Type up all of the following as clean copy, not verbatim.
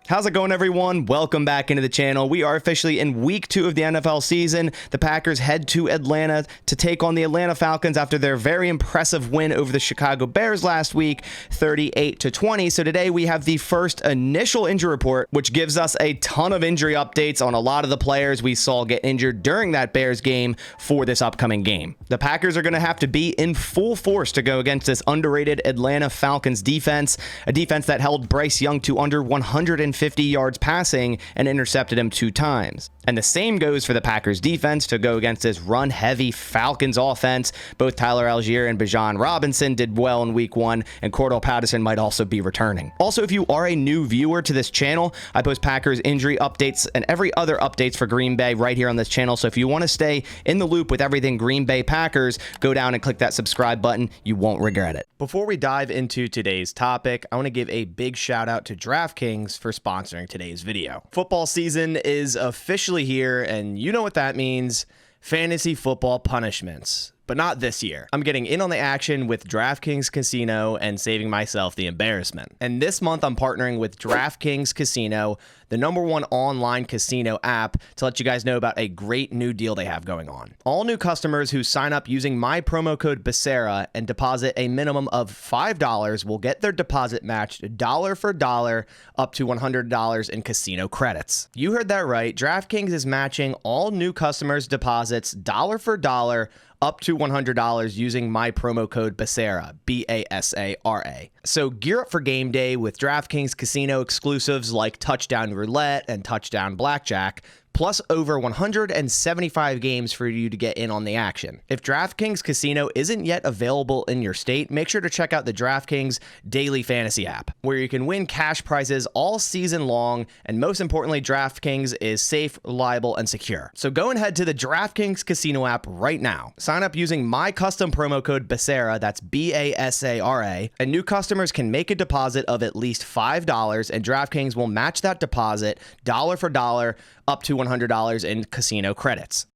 How's it going, everyone? Welcome back into the channel. We are officially in week 2 of the NFL season. The Packers head to Atlanta to take on the Atlanta Falcons after their very impressive win over the Chicago Bears last week, 38-20. So today we have the first initial injury report, which gives us a ton of injury updates on a lot of the players we saw get injured during that Bears game for this upcoming game. The Packers are going to have to be in full force to go against this underrated Atlanta Falcons defense, a defense that held Bryce Young to under 150 yards passing and intercepted him 2 times. And the same goes for the Packers defense to go against this run-heavy Falcons offense. Both Tyler Algier and Bijan Robinson did well in week 1, and Cordell Patterson might also be returning. Also, if you are a new viewer to this channel, I post Packers injury updates and every other updates for Green Bay right here on this channel. So if you want to stay in the loop with everything Green Bay Packers, go down and click that subscribe button. You won't regret it. Before we dive into today's topic, I want to give a big shout out to Draftkings for sponsoring today's video. Football season is officially here, and you know what that means: fantasy football punishments. But not this year. I'm getting in on the action with Draftkings Casino and saving myself the embarrassment. And this month I'm partnering with Draftkings Casino, the #1 online casino app, to let you guys know about a great new deal they have going on. All new customers who sign up using my promo code Basara and deposit a minimum of $5 will get their deposit matched dollar for dollar up to $100 in casino credits. You heard that right. Draftkings is matching all new customers' deposits dollar for dollar up to $100 using my promo code Basara, B-A-S-A-R-A. So gear up for game day with Draftkings Casino exclusives like Touchdown Roulette and Touchdown Blackjack, plus over 175 games for you to get in on the action. If DraftKings Casino isn't yet available in your state, make sure to check out the DraftKings Daily Fantasy app, where you can win cash prizes all season long, and most importantly, DraftKings is safe, reliable, and secure. So go and head to the DraftKings Casino app right now. Sign up using my custom promo code Basara, that's B-A-S-A-R-A, and new customers can make a deposit of at least $5, and DraftKings will match that deposit dollar for dollar up to $100 in casino credits.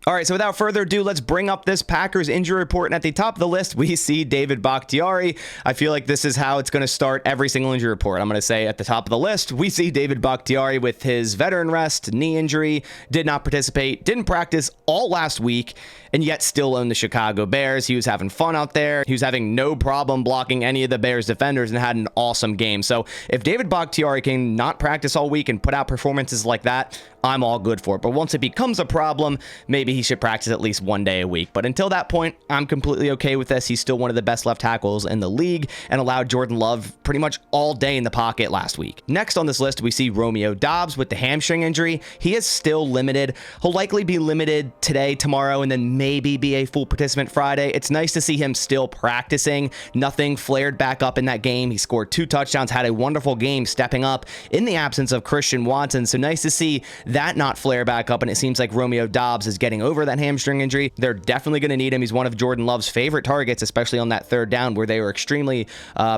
All right, so without further ado, let's bring up this Packers injury report. And at the top of the list, we see David Bakhtiari. I feel like this is how it's going to start every single injury report. I'm going to say at the top of the list, we see David Bakhtiari with his veteran rest, knee injury, did not participate, didn't practice all last week, and yet still owned the Chicago Bears. He was having fun out there. He was having no problem blocking any of the Bears defenders and had an awesome game. So if David Bakhtiari can not practice all week and put out performances like that, I'm all good for it. But once it becomes a problem, maybe he should practice at least 1 day a week. But until that point, I'm completely okay with this. He's still one of the best left tackles in the league and allowed Jordan Love pretty much all day in the pocket last week. Next on this list, we see Romeo Doubs with the hamstring injury. He is still limited. He'll likely be limited today, tomorrow, and then maybe be a full participant Friday. It's nice to see him still practicing. Nothing flared back up in that game. He scored 2 touchdowns, had a wonderful game stepping up in the absence of Christian Watson. So nice to see that not flare back up, and it seems like Romeo Doubs is getting over that hamstring injury. They're definitely going to need him. He's one of Jordan Love's favorite targets, especially on that 3rd down where they were extremely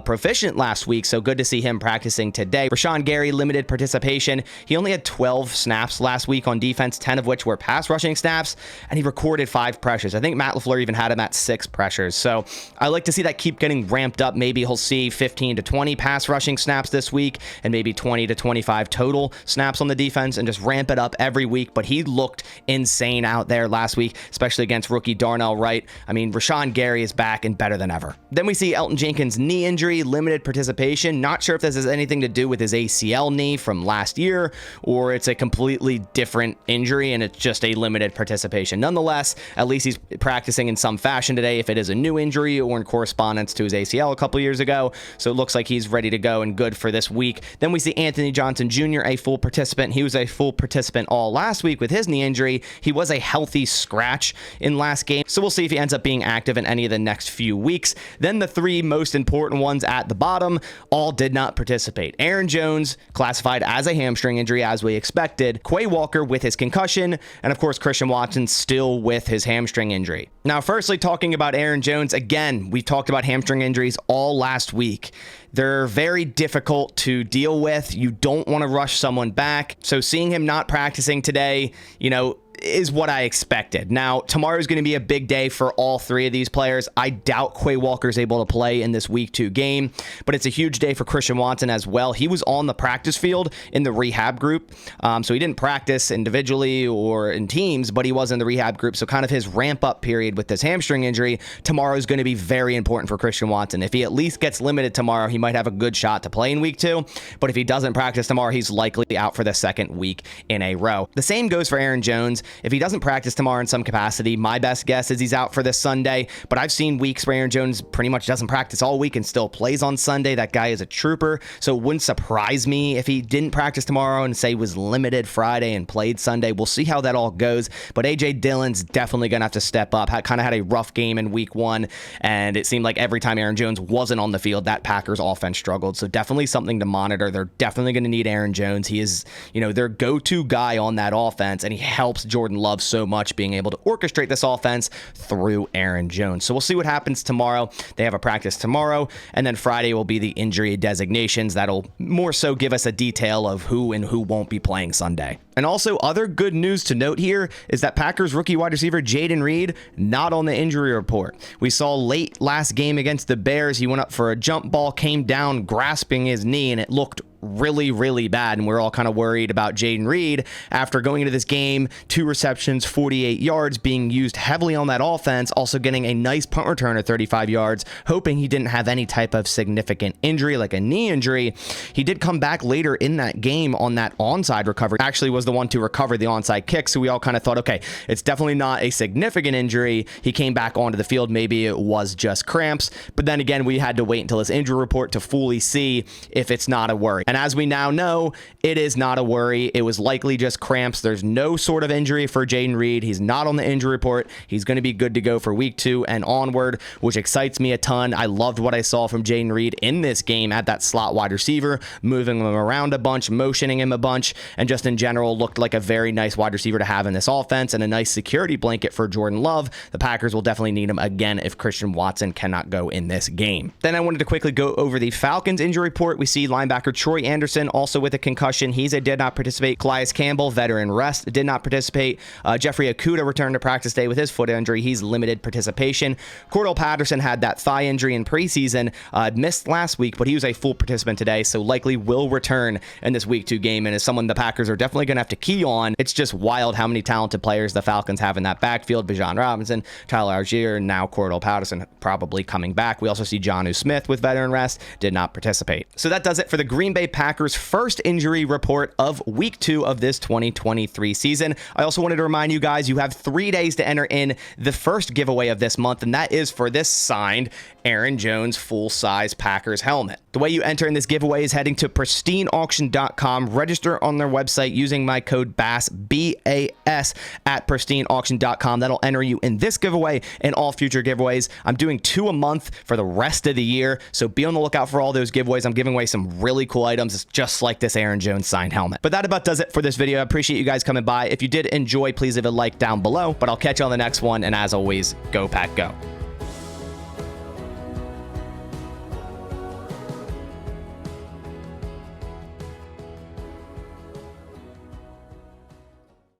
proficient last week. So good to see him practicing today. Rashawn Gary, limited participation. He only had 12 snaps last week on defense, 10 of which were pass rushing snaps, and he recorded 5 pressures. I think Matt LaFleur even had him at 6 pressures. So I like to see that keep getting ramped up. Maybe he'll see 15 to 20 pass rushing snaps this week and maybe 20 to 25 total snaps on the defense, and just ramp it up every week. But he looked insane out there last week, especially against rookie Darnell Wright. I mean, Rashawn Gary is back and better than ever. Then we see Elton Jenkins' knee injury, limited participation. Not sure if this has anything to do with his ACL knee from last year, or it's a completely different injury and it's just a limited participation. Nonetheless, at least he's practicing in some fashion today, if it is a new injury or in correspondence to his ACL a couple years ago. So it looks like he's ready to go and good for this week. Then we see Anthony Johnson Jr., a full participant. He was a full participant all last week with his knee injury. He was a healthy scratch in last game, so we'll see if he ends up being active in any of the next few weeks. Then the 3 most important ones at the bottom all did not participate. Aaron Jones, classified as a hamstring injury as we expected. Quay Walker with his concussion, and of course Christian Watson still with his hamstring injury. Now, firstly, talking about Aaron Jones, again, we've talked about hamstring injuries all last week. They're very difficult to deal with. You don't want to rush someone back. So seeing him not practicing today, you know, is what I expected. Now, tomorrow is going to be a big day for all three of these players. I doubt Quay Walker's able to play in this week 2 game, but it's a huge day for Christian Watson as well. He was on the practice field in the rehab group, so he didn't practice individually or in teams, but he was in the rehab group, so kind of his ramp-up period with this hamstring injury tomorrow is going to be very important for Christian Watson. If he at least gets limited tomorrow, he might have a good shot to play in week 2, but if he doesn't practice tomorrow, he's likely out for the second week in a row. The same goes for Aaron Jones. If he doesn't practice tomorrow in some capacity, my best guess is he's out for this Sunday, but I've seen weeks where Aaron Jones pretty much doesn't practice all week and still plays on Sunday. That guy is a trooper, so it wouldn't surprise me if he didn't practice tomorrow and say was limited Friday and played Sunday. We'll see how that all goes, but AJ Dillon's definitely going to have to step up. Kind of had a rough game in week 1, and it seemed like every time Aaron Jones wasn't on the field, that Packers offense struggled, so definitely something to monitor. They're definitely going to need Aaron Jones. He is, their go-to guy on that offense, and he helps Jordan Love so much being able to orchestrate this offense through Aaron Jones. So we'll see what happens tomorrow. They have a practice tomorrow, and then Friday will be the injury designations. That'll more so give us a detail of who and who won't be playing Sunday. And also, other good news to note here is that Packers rookie wide receiver Jayden Reed not on the injury report. We saw late last game against the Bears, he went up for a jump ball, came down grasping his knee, and it looked really, really bad, and we're all kind of worried about Jayden Reed after going into this game, 2 receptions, 48 yards, being used heavily on that offense, also getting a nice punt return of 35 yards, hoping he didn't have any type of significant injury, like a knee injury. He did come back later in that game on that onside recovery, actually was the one to recover the onside kick, so we all kind of thought, okay, it's definitely not a significant injury. He came back onto the field, maybe it was just cramps, but then again, we had to wait until his injury report to fully see if it's not a worry. And as we now know, it is not a worry. It was likely just cramps. There's no sort of injury for Jayden Reed. He's not on the injury report. He's going to be good to go for week 2 and onward, which excites me a ton. I loved what I saw from Jayden Reed in this game at that slot wide receiver, moving him around a bunch, motioning him a bunch, and just in general looked like a very nice wide receiver to have in this offense and a nice security blanket for Jordan Love. The Packers will definitely need him again if Christian Watson cannot go in this game. Then I wanted to quickly go over the Falcons injury report. We see linebacker Troy Anderson also with a concussion. He did not participate. Calais Campbell, veteran rest, did not participate. Jeffrey Okudah returned to practice day with his foot injury. He's limited participation. Cordell Patterson had that thigh injury in preseason, missed last week, but he was a full participant today, so likely will return in this week 2 game, and is someone the Packers are definitely going to have to key on. It's just wild how many talented players the Falcons have in that backfield. Bijan Robinson, Tyler Algier, and now Cordell Patterson probably coming back. We also see Jonnu Smith with veteran rest, did not participate. So that does it for the Green Bay Packers first injury report of week 2 of this 2023 season. I also wanted to remind you guys, you have 3 days to enter in the first giveaway of this month, and that is for this signed Aaron Jones full-size Packers helmet. The way you enter in this giveaway is heading to pristineauction.com, register on their website using my code BASS, B-A-S, at pristineauction.com. That'll enter you in this giveaway and all future giveaways. I'm doing 2 a month for the rest of the year, so be on the lookout for all those giveaways. I'm giving away some really cool items, just like this Aaron Jones signed helmet. But that about does it for this video. I appreciate you guys coming by. If you did enjoy, please leave a like down below, but I'll catch you on the next one, and as always, go Pack Go.